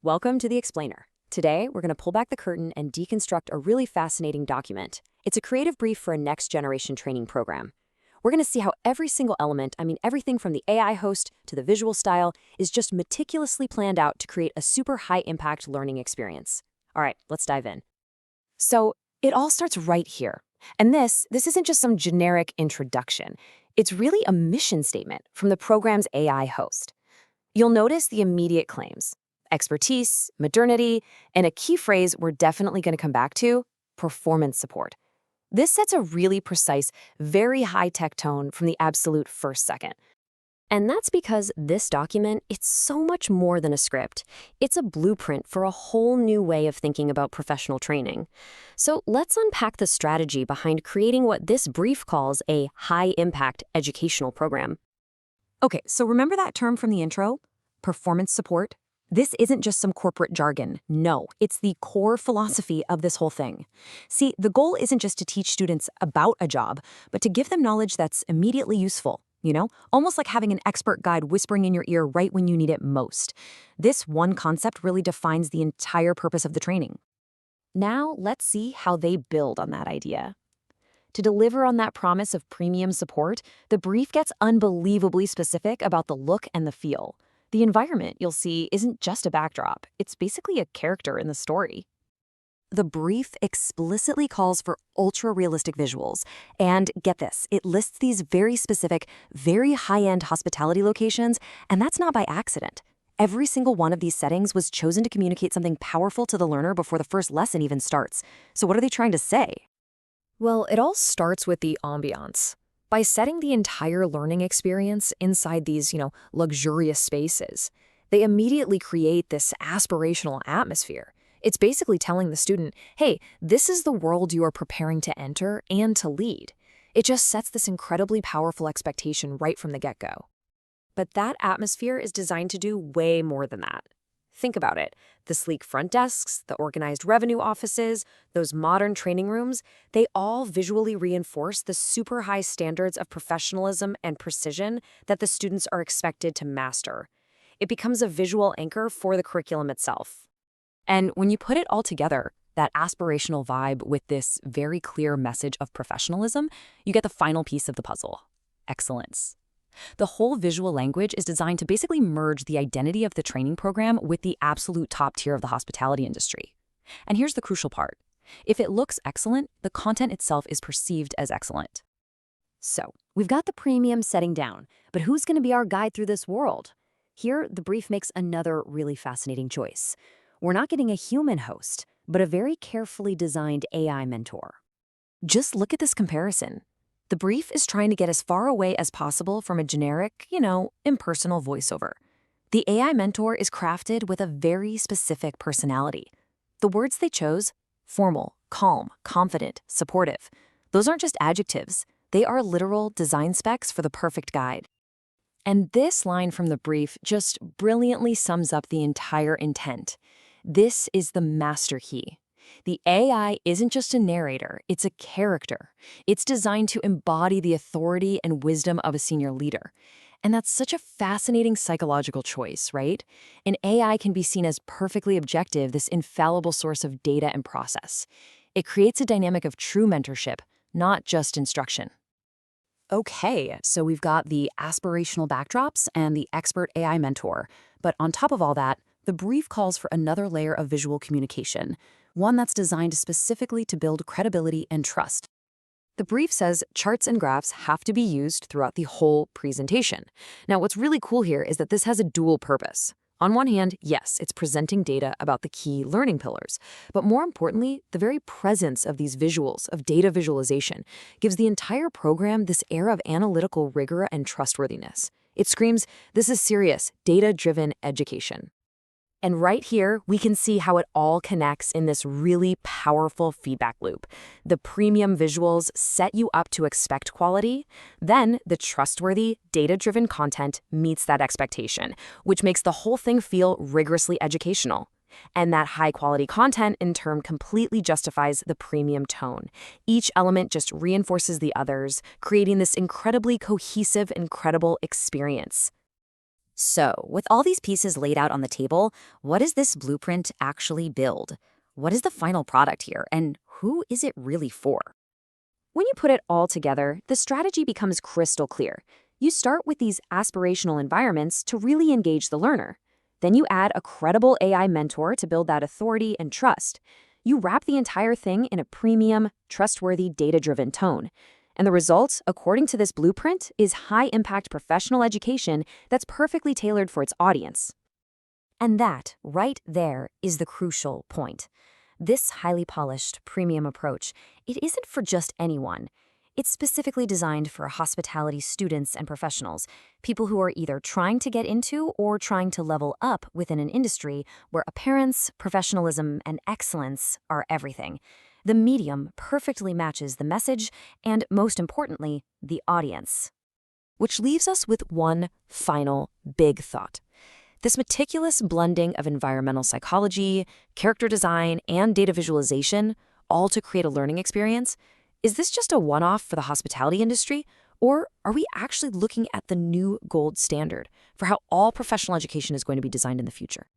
Welcome to The Explainer. Today, we're going to pull back the curtain and deconstruct a really fascinating document. It's a creative brief for a next-generation training program. We're going to see how every single element, everything from the AI host to the visual style, is just meticulously planned out to create a super high-impact learning experience. All right, let's dive in. So, it all starts right here. And this isn't just some generic introduction. It's really a mission statement from the program's AI host. You'll notice the immediate claims: expertise, modernity, and a key phrase we're definitely going to come back to: performance support. This sets a really precise, very high-tech tone from the absolute first second. And that's because this document, it's so much more than a script. It's a blueprint for a whole new way of thinking about professional training. So let's unpack the strategy behind creating what this brief calls a high-impact educational program. Okay, so remember that term from the intro? Performance support? This isn't just some corporate jargon. No, it's the core philosophy of this whole thing. See, the goal isn't just to teach students about a job, but to give them knowledge that's immediately useful, almost like having an expert guide whispering in your ear right when you need it most. This one concept really defines the entire purpose of the training. Now, let's see how they build on that idea. To deliver on that promise of premium support, the brief gets unbelievably specific about the look and the feel. The environment, you'll see, isn't just a backdrop. It's basically a character in the story. The brief explicitly calls for ultra-realistic visuals. And get this, it lists these very specific, very high-end hospitality locations, and that's not by accident. Every single one of these settings was chosen to communicate something powerful to the learner before the first lesson even starts. So what are they trying to say? Well, it all starts with the ambiance. By setting the entire learning experience inside these, luxurious spaces, they immediately create this aspirational atmosphere. It's basically telling the student, hey, this is the world you are preparing to enter and to lead. It just sets this incredibly powerful expectation right from the get-go. But that atmosphere is designed to do way more than that. Think about it. The sleek front desks, the organized revenue offices, those modern training rooms, they all visually reinforce the super high standards of professionalism and precision that the students are expected to master. It becomes a visual anchor for the curriculum itself. And when you put it all together, that aspirational vibe with this very clear message of professionalism, you get the final piece of the puzzle: excellence. The whole visual language is designed to basically merge the identity of the training program with the absolute top tier of the hospitality industry. And here's the crucial part. If it looks excellent, the content itself is perceived as excellent. So, we've got the premium setting down, but who's going to be our guide through this world? Here, the brief makes another really fascinating choice. We're not getting a human host, but a very carefully designed AI mentor. Just look at this comparison. The brief is trying to get as far away as possible from a generic, impersonal voiceover. The AI mentor is crafted with a very specific personality. The words they chose: formal, calm, confident, supportive. Those aren't just adjectives. They are literal design specs for the perfect guide. And this line from the brief just brilliantly sums up the entire intent. This is the master key. The AI isn't just a narrator, it's a character. It's designed to embody the authority and wisdom of a senior leader. And that's such a fascinating psychological choice, right? An AI can be seen as perfectly objective, this infallible source of data and process. It creates a dynamic of true mentorship, not just instruction. Okay, so we've got the aspirational backdrops and the expert AI mentor. But on top of all that, the brief calls for another layer of visual communication, one that's designed specifically to build credibility and trust. The brief says charts and graphs have to be used throughout the whole presentation. Now, what's really cool here is that this has a dual purpose. On one hand, yes, it's presenting data about the key learning pillars. But more importantly, the very presence of these visuals, of data visualization, gives the entire program this air of analytical rigor and trustworthiness. It screams, this is serious, data-driven education. And right here, we can see how it all connects in this really powerful feedback loop. The premium visuals set you up to expect quality. Then the trustworthy, data-driven content meets that expectation, which makes the whole thing feel rigorously educational. And that high-quality content, in turn, completely justifies the premium tone. Each element just reinforces the others, creating this incredibly cohesive and credible experience. So, with all these pieces laid out on the table, what does this blueprint actually build? What is the final product here, and who is it really for? When you put it all together, the strategy becomes crystal clear. You start with these aspirational environments to really engage the learner. Then you add a credible AI mentor to build that authority and trust. You wrap the entire thing in a premium, trustworthy, data-driven tone. And the result, according to this blueprint, is high-impact professional education that's perfectly tailored for its audience. And that, right there, is the crucial point. This highly polished, premium approach, it isn't for just anyone. It's specifically designed for hospitality students and professionals, people who are either trying to get into or trying to level up within an industry where appearance, professionalism, and excellence are everything. The medium perfectly matches the message and, most importantly, the audience. Which leaves us with one final big thought. This meticulous blending of environmental psychology, character design, and data visualization, all to create a learning experience, is this just a one-off for the hospitality industry, or are we actually looking at the new gold standard for how all professional education is going to be designed in the future?